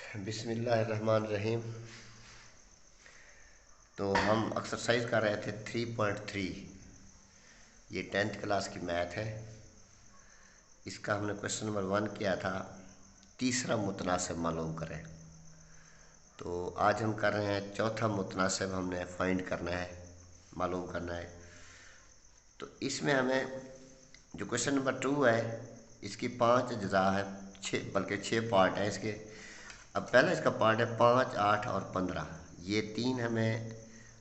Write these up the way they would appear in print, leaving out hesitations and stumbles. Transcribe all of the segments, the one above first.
बिस्मिल्लाहिर्रहमानिर्रहीम। तो हम एक्सरसाइज कर रहे थे 3.3। ये 10th क्लास की मैथ है। इसका हमने क्वेश्चन नंबर 1 किया था, तीसरा मुतनासिब मालूम करें। तो आज हम कर रहे हैं चौथा मुतनासिब, हमने फाइंड करना है, मालूम करना है। तो इसमें हमें जो क्वेश्चन नंबर 2 है, इसकी 5 अज्जा है, 6 बल्कि 6 पार्ट हैं इसके। अब पहला इसका पार्ट है 5, 8 और 15। ये तीन हमें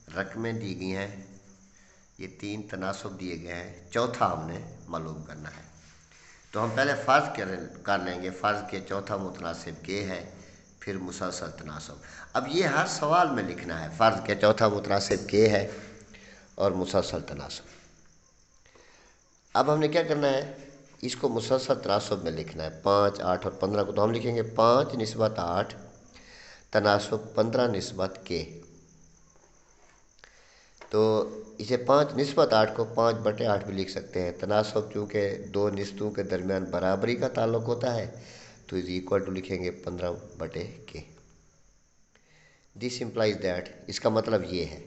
रकमें दी गई हैं, ये तीन तनासब दिए गए हैं। चौथा हमने मालूम करना है। तो हम पहले फ़र्ज़ कर लेंगे। फ़र्ज़ के चौथा मुतनासिब के है, फिर मुसलसल तनासब। अब ये हर सवाल में लिखना है, फ़र्ज़ के चौथा मुतनासिब के है और मुसलसल तनासब। अब हमने क्या करना है, इसको मुसलसल तनासब में लिखना है। 5, 8 और 15 को तो हम लिखेंगे 5 निस्बत 8 तनासब 15 निस्बत के। तो इसे 5 निस्बत 8 को 5/8 भी लिख सकते हैं। तनासब चूँकि दो निस्बतों के दरमियान बराबरी का ताल्लुक़ होता है, तो इज इक्वल टू लिखेंगे 15/के। दिस इम्प्लाइज दैट, इसका मतलब ये है।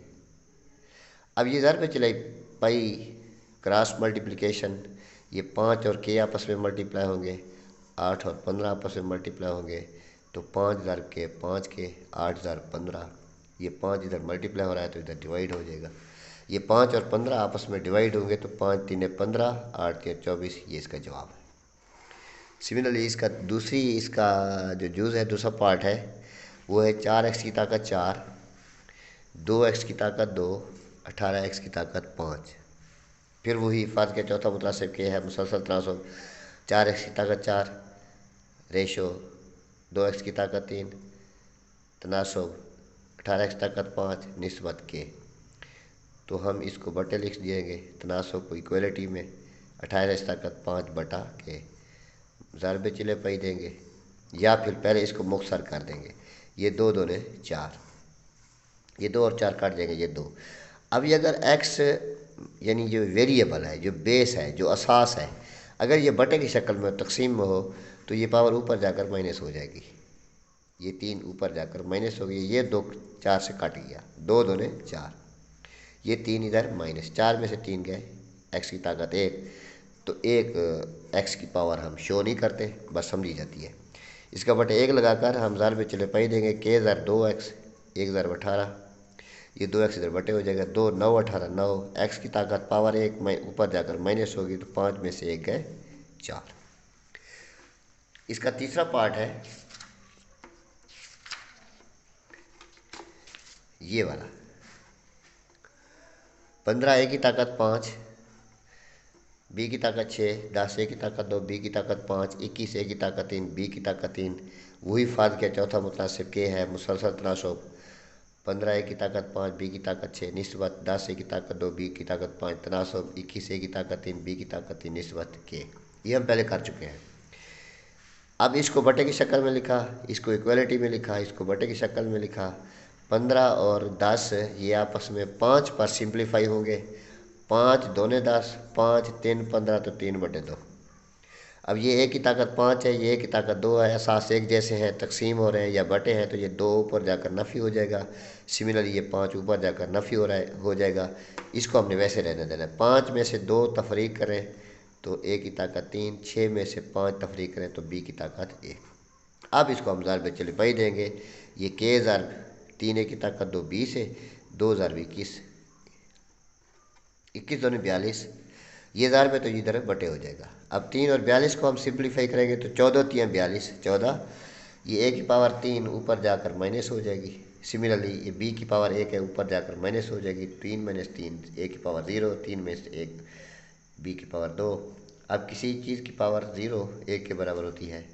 अब ये ज़र पे चले पाई क्रॉस मल्टीप्लिकेशन, ये 5 और के आपस में मल्टीप्लाई होंगे, 8 और 15 आपस में मल्टीप्लाई होंगे, तो 5 ज़र के 5 के 8 ज़र 15। ये 5 इधर मल्टीप्लाई हो रहा है तो इधर डिवाइड हो जाएगा। ये 5 और 15 आपस में डिवाइड होंगे तो 5 3 15, 8 3 24। ये इसका जवाब है। सिमिलरली इसका जो जूज़ है, दूसरा पार्ट है, वो है 4x की ताकत 4, 2x की ताकत 2, 18x की ताकत 5। फिर वही फ़र्ज़ के चौथा मुतनासिब के है, मुसलसल तनासब। 4x की ताकत 4 रेशो 2x की ताकत 3 तनासब 18x की ताकत 5 निस्बत के। तो हम इसको बटे लिख देंगे, तनासब को इक्वलिटी में 18x की ताकत 5/के। ज़रब चिले पाई देंगे, या फिर पहले इसको मुख्तसर कर देंगे। ये 2 दूने 4, ये 2 और 4 काट देंगे, ये 2। अब ये अगर x यानी जो वेरिएबल है, जो बेस है, जो असास है, अगर ये बटे की शक्ल में तकसीम में हो तो ये पावर ऊपर जाकर माइनस हो जाएगी। ये 3 ऊपर जाकर माइनस हो गई, ये 2 4 से कट गया, 2 दूने 4, ये 3 इधर माइनस, 4 में से 3 गए, x की ताकत 1। तो एक x की पावर हम शो नहीं करते, बस समझी जाती है। इसका बटे 1 लगाकर हम ज़र में चले पाई देंगे, के ज़र 2x, 1 ज़र 18, ये 2x इधर बटे हो जाएगा, 2 9 18 9, x की ताकत पावर 1 ऊपर जाकर माइनस होगी, तो 5 में से 1 गए 4। इसका तीसरा पार्ट है ये वाला, 15 a की ताकत 5, b की ताकत 6, 10 a की ताकत 2, b की ताकत 5, 21 a की ताकत 3, b की ताकत 3। वही फ़र्ज़ के चौथा मुतनासिब के है, मुसलसल तनासब। 15 a की ताकत 5, b की ताकत 6 निस्बत 10 a की ताकत 2, b की ताकत 5 तनासब 21 a की ताकत 3, b की ताकत 3 निस्बत के। ये हम पहले कर चुके हैं। अब इसको बटे की शक्ल में लिखा, इसको इक्वलिटी में लिखा, इसको बटे की शक्ल में लिखा। 15 और 10 ये आपस में 5 पर सिंप्लीफाई होंगे, 5 दूने 10, 5 3 15, तो 3/2। अब ये a की ताकत 5 है, ये a की ताकत 2 है, असास एक जैसे हैं, तकसीम हो रहे हैं या बटे हैं, तो ये 2 ऊपर जाकर नफ़ी हो जाएगा। सिमिलरली ये 5 ऊपर जाकर नफ़ी हो जाएगा। इसको हमने वैसे रहने देना है। 5 में से 2 तफरीक करें तो a की ताकत 3, 6 में से 5 तफरीक करें तो b की ताकत 1। अब इसको हम ज़रब चले पाई देंगे, ये के ज़रब 3 a की ताकत 2 20 है, 2 ज़रब 21, 21 दूनी 42, ये ज़रब है तो इधर बटे हो जाएगा। अब 3 और 42 को हम सिंप्लीफाई करेंगे तो 14 3 42, 14। ये a की पावर 3 ऊपर जाकर माइनस हो जाएगी। सिमिलरली ये b की पावर 1 है, ऊपर जाकर माइनस हो जाएगी। 3 - 3 a की पावर 0, 3 में से 1 b की पावर 2। अब किसी चीज़ की पावर 0 1 के बराबर होती है,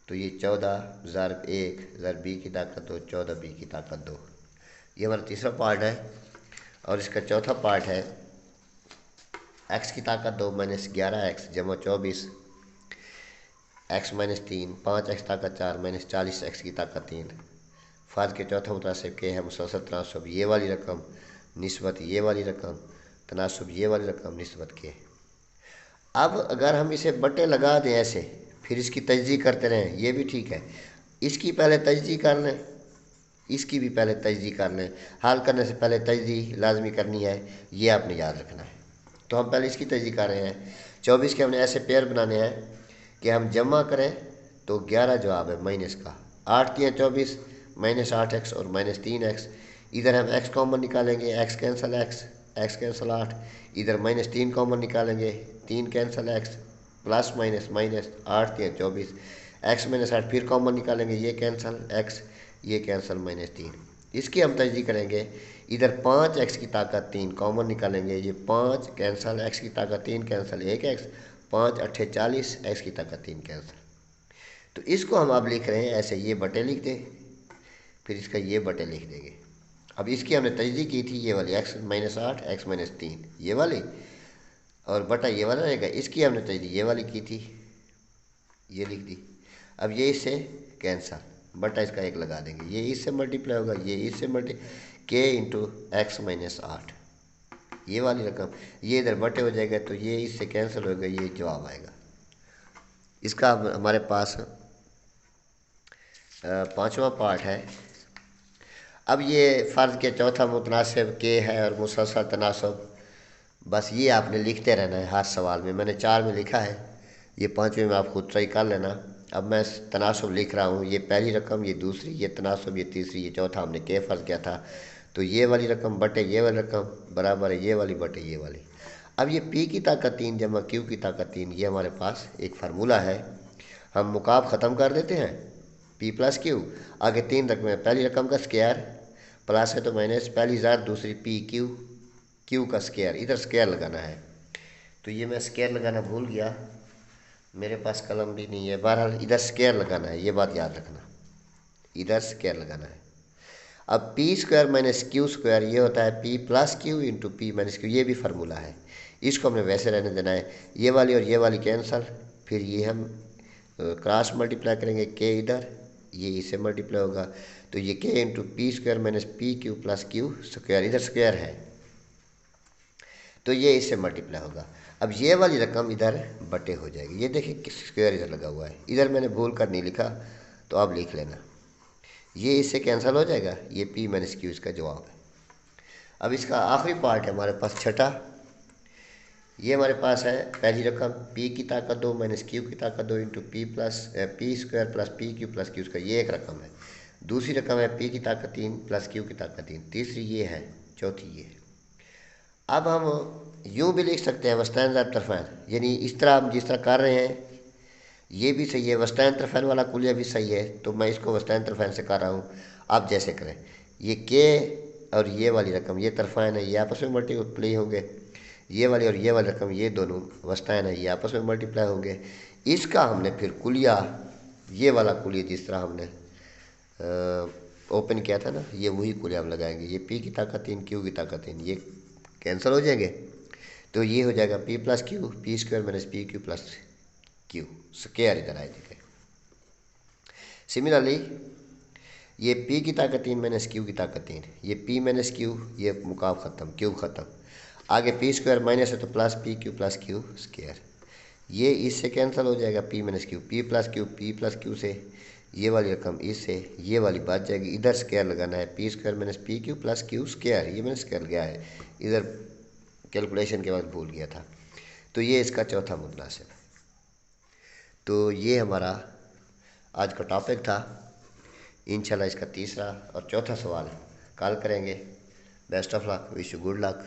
तो ये 14 ज़रब 1 ज़रब b की ताकत 2, 14 b की ताकत 2। ये हमारा तीसरा पार्ट है। और इसका चौथा पार्ट है x की ताकत 2 - 11x जमा 24, x - 3, 5x ताकत 4 - 40x की ताकत 3। फ़र्ज़ के चौथा मुतासिब के है, मुसलसल तनासब ये वाली रकम निस्बत ये वाली रकम, तनासब ये वाली रकम निस्बत के। अब अगर हम इसे बटे लगा दें ऐसे, फिर इसकी तजज़ीह करते रहें, ये भी ठीक है। इसकी पहले तजदीद कर लें, इसकी भी पहले तजदीद कर लें। हल करने से पहले तजदीद लाजमी करनी है, ये आपने याद रखना है। तो हम पहले इसकी तजदीद कर रहे हैं। 24 के हमने ऐसे पेयर बनाने हैं कि हम जमा करें तो 11 जवाब है माइनस का। 8 3 24, -8x और -3x। इधर हम x कॉमन निकालेंगे, x कैंसल x कैंसल 8। इधर -3 कॉमन निकालेंगे, 3 cancel x, plus minus minus 8 3 24। x -8 फिर कॉमन निकालेंगे, ये कैंसल x, ये कैंसल -3। इसकी हम तजदीद करेंगे। इधर 5x की ताकत 3 कॉमन निकालेंगे, ये 5 कैंसल, x की ताकत 3 कैंसल 1x, 5 8 40, x की ताकत 3 कैंसल। तो इसको हम अब लिख रहे हैं ऐसे, ये बटे लिख दें, फिर इसका ये बटे लिख देंगे। अब इसकी हमने तजदीद की थी, ये वाली x -8 x -3 ये वाली, और बटा ये वाला रहेगा। इसकी हमने तजदीद ये वाली की थी, ये लिख दी। अब ये इससे कैंसल, बटा इसका एक लगा देंगे, ये इससे मल्टीप्लाई होगा, ये इससे k इंटू x -8 ये वाली रकम, ये इधर बटे हो जाएगा, तो ये इससे कैंसिल होगा, ये जवाब आएगा इसका। हमारे पास पांचवा पार्ट है। अब ये फ़र्ज़ के चौथा मुतनासिब के है और मुसलसल तनासब, बस ये आपने लिखते रहना है हर सवाल में। मैंने 4 में लिखा है, ये 5वें में आप खुद ट्राई कर लेना। अब मैं तनासब लिख रहा हूँ, ये पहली रकम, ये दूसरी, ये तनासब, ये तीसरी, ये चौथा हमने के फ़र्ज़ किया था। तो ये वाली रकम बटे ये वाली रकम बराबर है ये वाली बटे ये वाली। अब ये पी की ताकत 3 जमा क्यू की ताकत 3, ये हमारे पास एक फार्मूला है। हम मुकाब ख़त्म कर देते हैं, पी प्लस क्यू, आगे 3 रकमें, पहली रकम का स्क्वायर, प्लस है तो माइनस, पहली ज़ात दूसरी पी क्यू, क्यू का स्क्वायर, इधर स्क्वायर लगाना है। तो ये मैं स्क्वायर लगाना भूल गया, मेरे पास कलम भी नहीं है। बहरहाल इधर स्क्वायर लगाना है, ये बात याद रखना, इधर स्क्वायर लगाना है। अब P square minus Q square, ये होता है P plus Q into P minus Q, ये भी फार्मूला है। इसको हमने वैसे रहने देना है। ये वाली और ये वाली कैंसल, फिर ये हम क्रॉस मल्टीप्लाई करेंगे, के इधर, ये इससे मल्टीप्लाई होगा, तो ये के into P square minus P Q plus Q square, इधर स्क्वायर है तो ये इससे मल्टीप्लाई होगा। अब ये वाली रकम इधर बटे हो जाएगी, ये देखिए स्क्वायर इधर लगा हुआ है, इधर मैंने भूल कर नहीं लिखा, तो आप लिख लेना, ये इससे कैंसिल हो जाएगा, ये पी माइनस क्यू इसका जवाब है। अब इसका आखिरी पार्ट है हमारे पास छठा। ये हमारे पास है पहली रकम p की ताकत 2 माइनस क्यू की ताकत 2 into P square plus P Q plus Q square, ये एक रकम है। दूसरी रकम है p की ताकत 3 प्लस क्यू की ताकत 3, तीसरी ये है, चौथी ये है। अब हम यूँ भी लिख सकते हैं वस्तान ज़ात तरफ़ैन, यानी इस तरह हम जिस तरह कर रहे हैं ये भी सही है, वस्तान तरफ़ैन वाला कुलिया भी सही है, तो मैं इसको वस्तान तरफ़ैन से कर रहा हूँ। आप जैसे करें, ये के और ये वाली रकम ये तरफ़ैन है, ये आपस में मल्टीप्लाई होंगे, ये वाली और ये वाली रकम ये दोनों वस्तान है, ये आपस में मल्टीप्लाई होंगे। इसका हमने फिर कुलिया, ये वाला कुलिया जिस तरह हमने ओपन किया था ना, ये वही कुलिया हम लगाएंगे। ये पी की ताकत 3 क्यू की ताकत 3 ये कैंसिल हो जाएंगे, तो ये हो जाएगा P plus Q, P square minus P Q plus Q square इधर आए देखे। सिमिलरली ये p की ताकत 3 माइनस क्यू की ताकत 3, ये p माइनस क्यू, ये मुकाब ख़त्म, क्यू ख़त्म, आगे पी स्क्वायर माइनस है तो plus P Q plus Q square, ये इससे कैंसिल हो जाएगा, P minus Q, P plus Q से ये वाली रकम इससे ये वाली बच जाएगी, इधर स्क्वायर लगाना है, P square minus P Q plus Q square, ये मैंने स्क्वायर गया है, इधर कैलकुलेशन के बाद भूल गया था। तो ये इसका चौथा मुतनासिब है। तो ये हमारा आज का टॉपिक था। इंशाल्लाह इसका तीसरा और चौथा सवाल कल करेंगे। Best of luck, wish you good luck.